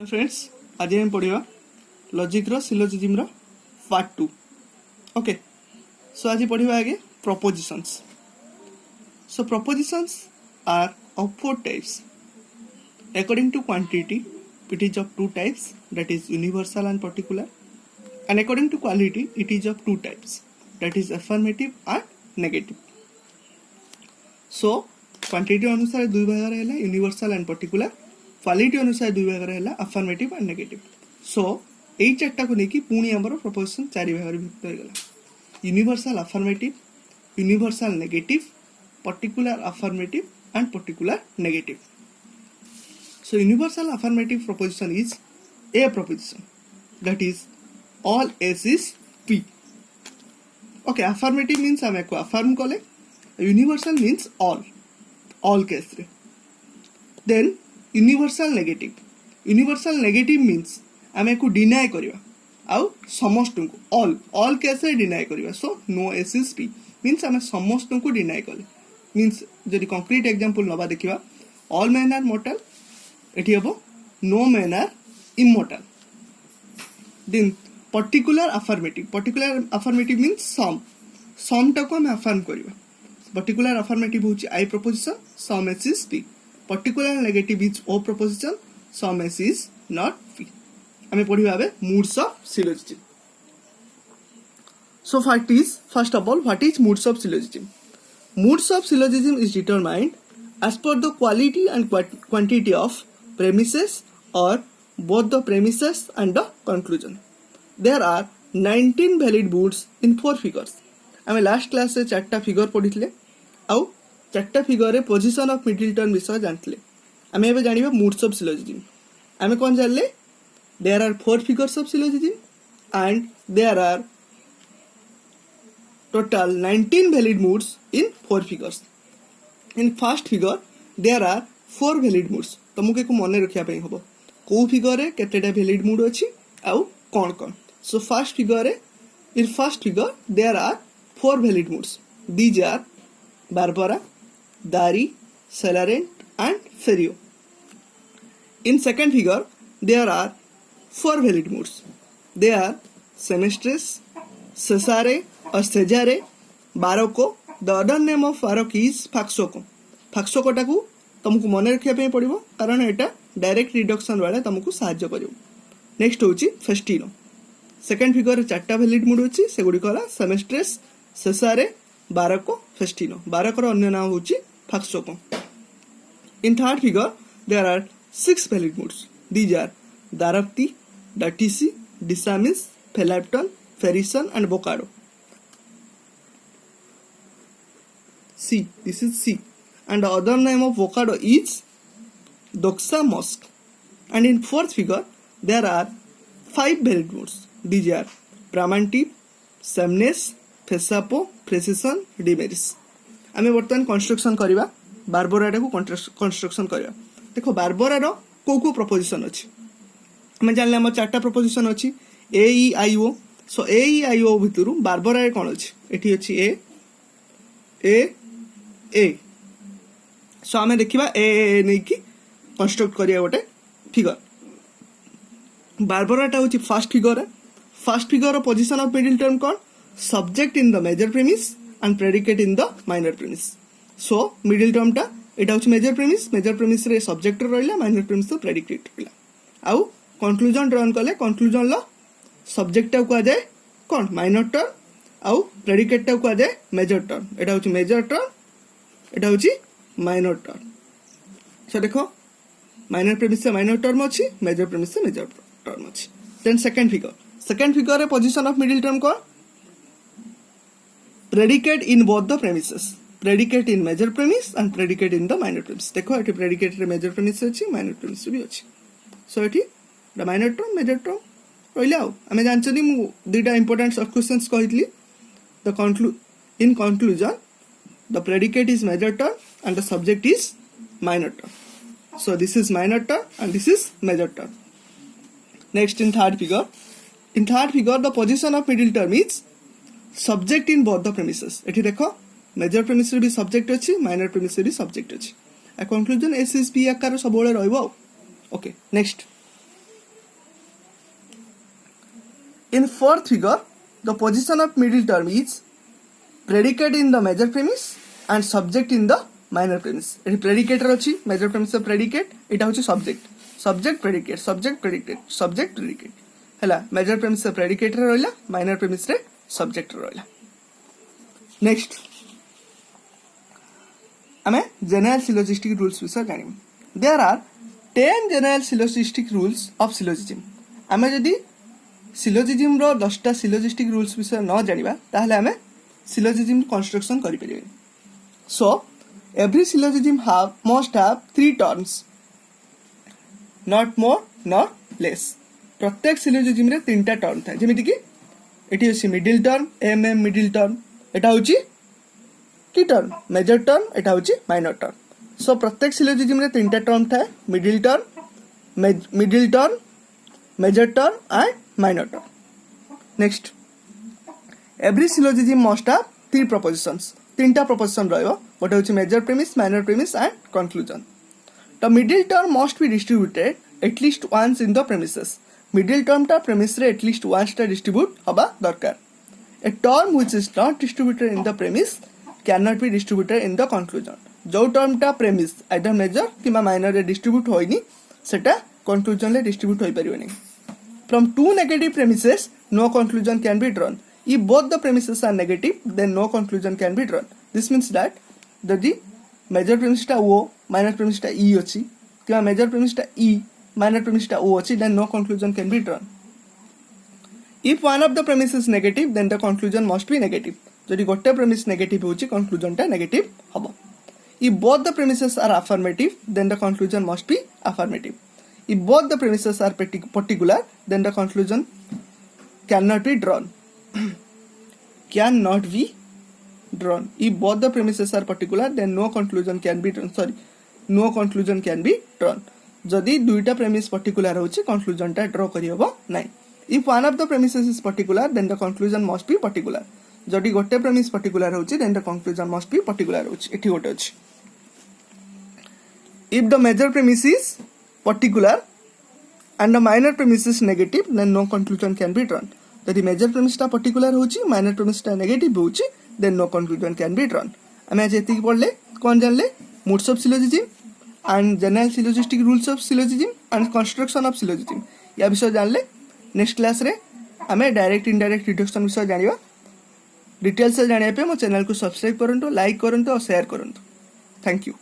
Friends आज हम पढ़ा लॉजिक रो सिलोजिज्म रो पार्ट 2। ओके सो आज पढ़ा आगे propositions. So propositions are of four types according to quantity. It is of two types, that is universal and particular, and according to quality it is of two types, that is affirmative and negative. So quantity अनुसार दुई भाग रहा universal and particular, quality अनुसार दुई भाग रहा affirmative and negative. सो यही चार्टा को लेकिन पुणी आमर प्रपोजिशन चारि भाग विभक्त होगा। Universal affirmative, universal negative, particular affirmative and particular negative. So universal affirmative proposition is a proposition that is all S is P. Okay, affirmative means आम को affirm कले, universal means all case रे। Then universal negative, universal negative means आम को deny करवा आउ समस्त को ऑल केस रे डिनाय करवा। So no S is P means आम समस्त को डिनाय कले। मीन्स जदि कंक्रीट एग्जांपल नबा देखिबा ऑल मैन आर मॉर्टल, एठी हबो no man are immortal. Then particular affirmative means some टाको आम अफर्म करवा। पर्टिकुलर अफर्मेटिव होची I proposition, some S is P. Particular negative is O proposition, some S is not P. आमे पढ़िबा बे moods of syllogism. So first of all what is moods of syllogism? Moods of syllogism is determined as per the quality and quantity of premises or both the premises and the conclusion. There are 19 valid moods in 4 figures. आमे last class रे 4टा figure पढ़िथिले आउ 4टा figure रे position of middle term विषय जानथिले। आमे एबे जानिबा moods of syllogism. आमे कोन जानले? There are 4 figures of syllogism and there are total 19 valid moods in 4 figures. In first figure there are 4 valid moods। तुमको को मन रखिया पई हबो को फिगर रे केतेटा valid mood अछि आउ कोन कोन। सो फर्स्ट फिगर रे in first figure there are 4 valid moods। These are Barbara, Darii, Celarent and Ferio. In second figure there are 4 valid moods। They are Camestres, Cesare और Cesare, बारोको। The other name of Farok is Faxoko. Faxoko टाकू तुमको मन रखिया पे पड़िबो कारण एटा direct reduction वाला तुमको सहायता करिवो। नेक्स्ट होची फेस्टिनो। सेकंड फिगर रे 4टा वैलिड मूड होची, से गुडी कला सेमेस्ट्रेस, सेसारे, बारको, फेस्टिनो। बारको रो अन्य नाम होची फाक्सोको। In third figure there are 6 valid moods. These are Darapti, Datisi, Disamis, Felapton, Ferison and Bocardo. C. This is C. And the other name of Vocado is Doxa Mosque. And in fourth figure, there are 5 valid moods. These are Pramantive, Samnes, Fesapo, Precision, Demeris. आमे वर्तमान construction करिबा Barbara को construction करिबा। देखो Barbara रो को preposition अछि। हम जानले हम 4टा प्रपोजिशन अछि ए ई आई ओ। सो ए ई आई ओ भितरु बारबरा रे कोन अछि? एठी अछि ए। सो आमे देखिबा ए नै कि कंस्ट्रक्ट करिया गोटे फिगर। बारबराटा होची फर्स्ट फिगर। फर्स्ट फिगर रो पोजीशन ऑफ मिडिल टर्म कोन? Subject in the major premise and predicate in the minor premise. So middle term टा एटा होची मेजर प्रीमिस रे सब्जेक्ट रहला, माइनर प्रीमिस तो प्रेडिकेट रहला। आउ कंक्लूजन ड्रॉन कले कंक्लूजन लो सब्जेक्ट टा को जाय कोन? Minor term. आउ प्रेडिकेट टा को जाय मेजर टर्म। एटा होची मेजर टर्म, एटा होची माइनर टर्म। सो देखो माइनर प्रीमिस से माइनर टर्म अछि, मेजर प्रीमिस से मेजर टर्म अछि। देन सेकंड फिगर रे पोजीशन ऑफ मिडिल टर्म को predicate in both the premises, predicate in major premise and predicate in the minor premise. देखो एठी predicate रे major premise अछि, minor premise भी अछि। सो एठी the minor term major term रहला। आमे जानछनी मु दुटा इंपोर्टेंट सब क्वेश्चंस कहितली। In conclusion, the predicate is major term and the subject is minor term. So this is minor term and this is major term. Next in third figure the position of middle term is subject in both the premises. एठी देखो major premise रे भी subject अछि, minor premise रे भी subject अछि। A conclusion S is P आकार सब बेले रहइबो। Okay next In fourth figure, the position of middle term is predicate in the major premise and subject in the minor premise. एठी predicator अछि major premise of predicate एटा होछि subject predicate subject predicate हला major premise of predicate रे रहला minor premise रे subject रे रहला. Next आमे general syllogistic rules विषय जानिम. There are 10 general syllogistic rules of syllogism. आमे जदि syllogism रो 10टा syllogistic rules विषय न जानिबा ताहले आमे syllogism construction करि परिबे. So every syllogism must have 3 terms, not more not less. प्रत्येक syllogism रे 3टा टर्म थाए जेमिति कि एटी होछि middle term M middle term एटा होछि की टर्म मेजर टर्म एटा होछि माइनर टर्म. सो प्रत्येक syllogism रे 3टा टर्म थाए middle term major term and minor term. Next every syllogism must have 3 propositions. 3टा proposition रहइबो गोटे होछि major premise minor premise and conclusion. The middle term must be distributed at least once in the premises. Middle term टा premise रे at least once टा distribute हबा दरकार. A term which is not distributed in the premise cannot be distributed in the conclusion. जो term टा premise either major किबा minor रे distribute होइनी सेटा conclusion रे distribute होई परिबोनी. From 2 negative premises no conclusion can be drawn. If both the premises are negative, then no conclusion can be drawn. This means that the major premise टा O, minor premise टा E अछि, किबा major premise टा E, minor premise टा O अछि, then no conclusion can be drawn. If one of the premises is negative, then the conclusion must be negative. जदि गोटे premise negative होछि, conclusion टा negative हबो. If both the premises are affirmative, then the conclusion must be affirmative. If both the premises are particular, then the conclusion cannot be drawn. Cannot be drawn. If both the premises are particular, then no conclusion can be drawn. No conclusion can be drawn. जदि दुईटा premise particular होछि conclusion टा draw करि हबो नै. If one of the premises is particular, then the conclusion must be particular. जदि गोटे premise particular होछि, then the conclusion must be particular होछि. एठी गोटे अछि. If the major premise is particular and the minor premise is negative, then no conclusion can be drawn. यदि major premise टा particular होछि माइनर प्रेमिस टा negative होछि then no conclusion can be drawn. आमे आज एतिक पढले कोन जानले moods of syllogism and general syllogistic rules of syllogism and construction of syllogism या विषय जानले. नेक्स्ट क्लास रे आमे डायरेक्ट इनडायरेक्ट रिडक्शन विषय जानिबा. डिटेल्स से जानिया पे मो चैनल को सब्सक्राइब करंतु, लाइक करंतु और शेयर करंतु. Thank you.